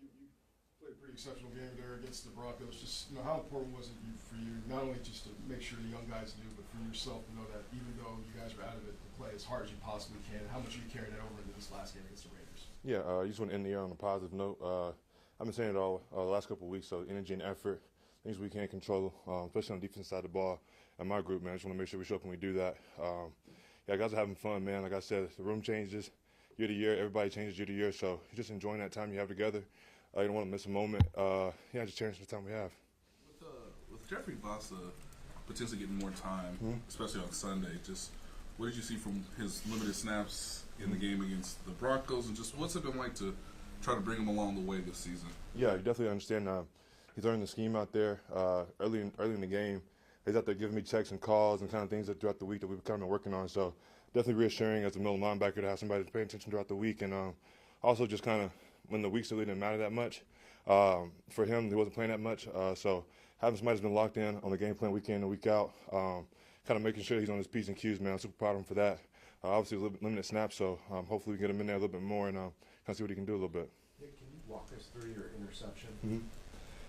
You played a pretty exceptional game there against the Broncos. Just how important was it for you not only just to make sure the young guys do, but for yourself to know that even though you guys were out of it, to play as hard as you possibly can. How much are you carrying that over into this last game against the Raiders? Yeah, you just want to end the year on a positive note. I've been saying it all the last couple of weeks. So energy and effort, things we can't control, especially on the defense side of the ball. And my group, man, I just want to make sure we show up when we do that. Yeah, guys are having fun, man. Like I said, the room changes year to year. Everybody changes year to year. So you're just enjoying that time you have together. You don't want to miss a moment. Yeah, just cherishing the time we have. With Jeffrey Bossa potentially getting more time, especially on Sunday, just what did you see from his limited snaps in the game against the Broncos, and just what's it been like to try to bring him along the way this season? Yeah, you definitely understand. He's learning the scheme out there early in the game. He's out there giving me checks and calls and kind of things that throughout the week that we've kind of been working on. So definitely reassuring as a middle linebacker to have somebody to pay attention throughout the week, and also just kind of when the weeks really didn't matter that much. For him, he wasn't playing that much. So having somebody who's been locked in on the game plan week in and week out, kind of making sure he's on his P's and Q's, man. I'm super proud of him for that. Obviously, limited snaps, so hopefully we can get him in there a little bit more and kind of see what he can do a little bit. Nick, can you walk us through your interception?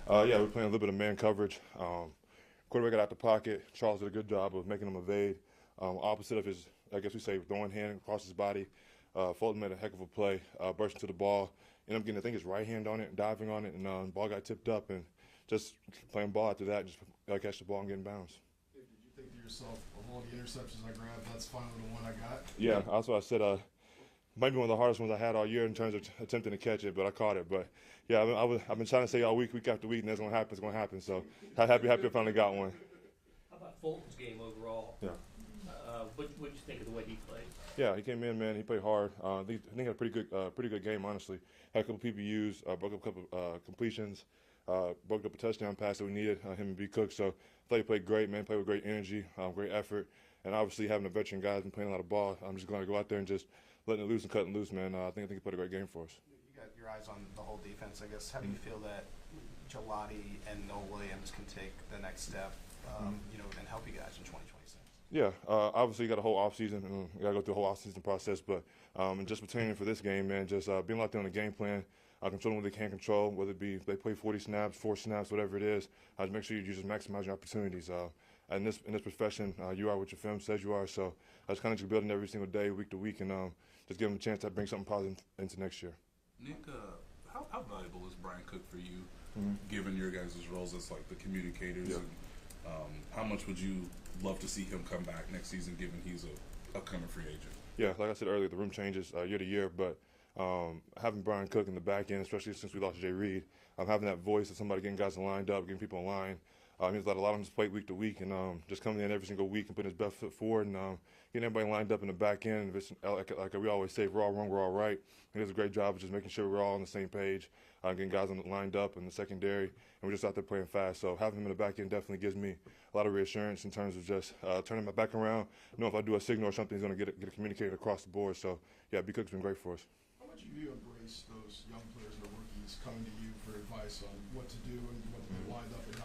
Yeah, we're playing a little bit of man coverage. Quarterback got out the pocket. Charles did a good job of making him evade. Opposite of his, I guess we say, throwing hand across his body. Fulton made a heck of a play, burst into the ball. Ended up getting, I think, his right hand on it, diving on it, and the ball got tipped up. And just playing ball after that, just catch the ball and get in bounds. Did you think to yourself, of all the interceptions I grabbed, that's finally the one I got? Yeah, that's what I said. Might be one of the hardest ones I had all year in terms of attempting to catch it, but I caught it. But yeah, I've been trying to say all week after week, and that's gonna happen. It's gonna happen. So happy I finally got one. How about Fulton's game overall? Yeah. What did you think of the way he played? Yeah, he came in, man. He played hard. I think he had a pretty good game, honestly. Had a couple PBUs, broke up a couple completions, broke up a touchdown pass that we needed him and B. Cook. So I thought he played great, man. Played with great energy, great effort, and obviously having a veteran guy who's been playing a lot of ball. I'm just going to go out there and just letting it loose and cutting loose, man. I think he played a great game for us. You got your eyes on the whole defense, I guess. How do you feel that Gelati and Noah Williams can take the next step, and help you guys in 2026? Yeah, obviously you got a whole offseason, and you got to go through a whole offseason process, but just pertaining for this game, man, just being locked in on the game plan, controlling what they can control, whether it be if they play 40 snaps, 4 snaps, whatever it is, just make sure you just maximize your opportunities. In this profession, you are what your film says you are, so I just kind of just building every single day, week to week, and just give them a chance to bring something positive into next year. Nick, how valuable is Brian Cook for you, given your guys' roles as like the communicators? Yeah. And how much would you love to see him come back next season, given he's a upcoming free agent? Yeah, like I said earlier, the room changes year to year, but having Brian Cook in the back end, especially since we lost Jay Reed, having that voice of somebody getting guys lined up, getting people in line, means a lot on his plate week to week, and just coming in every single week and putting his best foot forward and getting everybody lined up in the back end. If it's, like we always say, if we're all wrong, we're all right. He does a great job of just making sure we're all on the same page, getting guys lined up in the secondary, and we're just out there playing fast. So having him in the back end definitely gives me a lot of reassurance in terms of just turning my back around. If I do a signal or something, he's going to get it communicated across the board. So, yeah, B. Cook's been great for us. How much do you embrace those young players and rookies coming to you for advice on what to do and what to be lined up and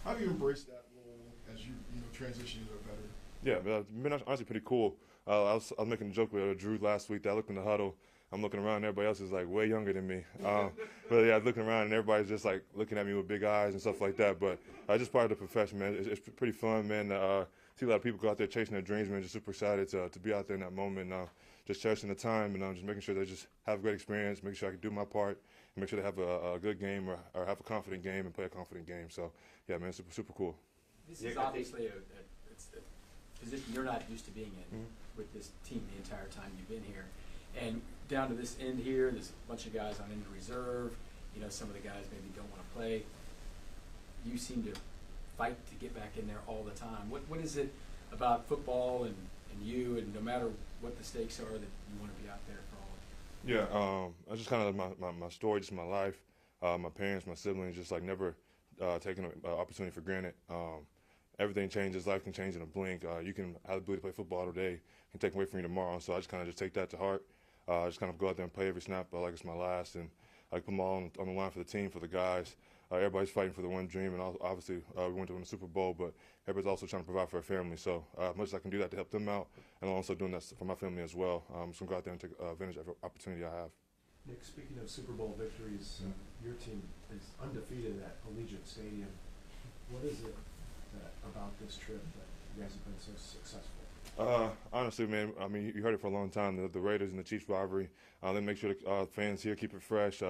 how do you embrace that role as you transition into a better? Yeah, it's been honestly pretty cool. I was making a joke with Drew last week that I looked in the huddle. I'm looking around and everybody else is like way younger than me. But yeah, looking around and everybody's just like looking at me with big eyes and stuff like that. But just part of the profession, man. It's pretty fun, man. See a lot of people go out there chasing their dreams, man. Just super excited to be out there in that moment. Just cherishing the time and just making sure they just have a great experience, making sure I can do my part, and make sure they have a good game or have a confident game and play a confident game. So yeah, man, super cool. This is obviously it's a position you're not used to being in with this team the entire time you've been here. And down to this end here, there's a bunch of guys on injured reserve. Some of the guys maybe don't want to play. You seem to fight to get back in there all the time. What is it about football and you, and no matter what the stakes are, that you want to be out there for all of you? Yeah, that's just kind of my story, just my life. My parents, my siblings, just like never taking an opportunity for granted. Everything changes. Life can change in a blink. You can have the ability to play football today, can take away from you tomorrow. So I just kind of take that to heart. Just kind of go out there and play every snap like it's my last, and I put them all on the line for the team, for the guys. Everybody's fighting for the one dream, and obviously we went to win the Super Bowl, but everybody's also trying to provide for a family. So as much as I can do that to help them out, and I'm also doing that for my family as well. So I'm going to go out there and take advantage of every opportunity I have. Nick, speaking of Super Bowl victories, your team is undefeated at Allegiant Stadium. What is it about this trip that you guys have been so successful? Honestly, man, I mean, you heard it for a long time, the Raiders and the Chiefs rivalry. They make sure the fans here keep it fresh.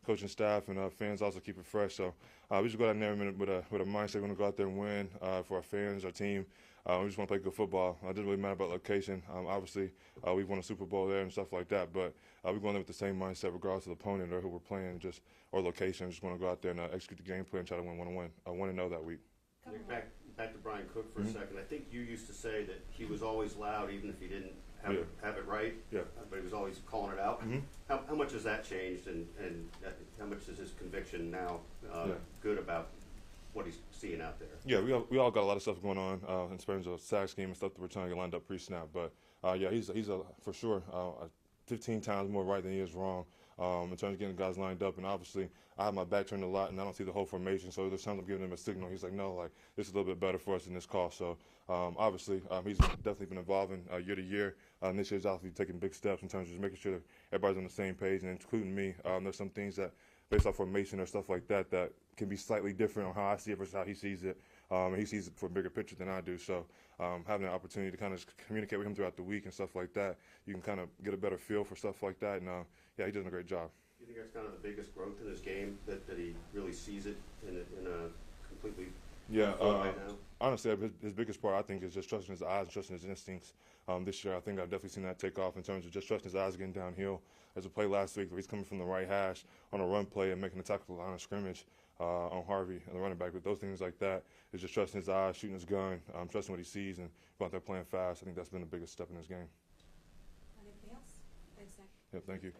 Coaching staff and fans also keep it fresh. So we just go out there with a mindset. We want to go out there and win for our fans, our team. We just want to play good football. It doesn't really matter about location. Obviously, we've won a Super Bowl there and stuff like that, but we're going there with the same mindset regardless of the opponent or who we're playing, or location. Just want to go out there and execute the game plan and try to win. I want to know that week. Nick, back to Brian Cook for a second. I think you used to say that he was always loud, even if he didn't have it right. Yeah. But he was always calling it out. Mm-hmm. How much has that changed, and how much is his conviction now good about what he's seeing out there? Yeah, we all got a lot of stuff going on in terms of sack scheme and stuff that we're trying to get lined up pre-snap. But yeah, he's for sure 15 times more right than he is wrong in terms of getting guys lined up. And obviously, I have my back turned a lot, and I don't see the whole formation. So there's times I'm giving him a signal. He's like, no, like this is a little bit better for us in this call. So obviously, he's definitely been evolving year to year. This year's obviously taking big steps in terms of just making sure that everybody's on the same page, and including me. There's some things that, based off formation or stuff like that, that can be slightly different on how I see it versus how he sees it. And he sees it for a bigger picture than I do. So having an opportunity to kind of communicate with him throughout the week and stuff like that, you can kind of get a better feel for stuff like that. And yeah, he's doing a great job. Do you think that's kind of the biggest growth in his game, that he really sees it in a completely right now? Honestly, his biggest part, I think, is just trusting his eyes, trusting his instincts. This year, I think I've definitely seen that take off in terms of just trusting his eyes getting downhill. As a play last week where he's coming from the right hash on a run play and making a tackle line of scrimmage on Harvey and the running back. But those things like that is just trusting his eyes, shooting his gun, trusting what he sees, and going out there playing fast. I think that's been the biggest step in his game. Anything else? Thanks, Nick. Yeah, thank you.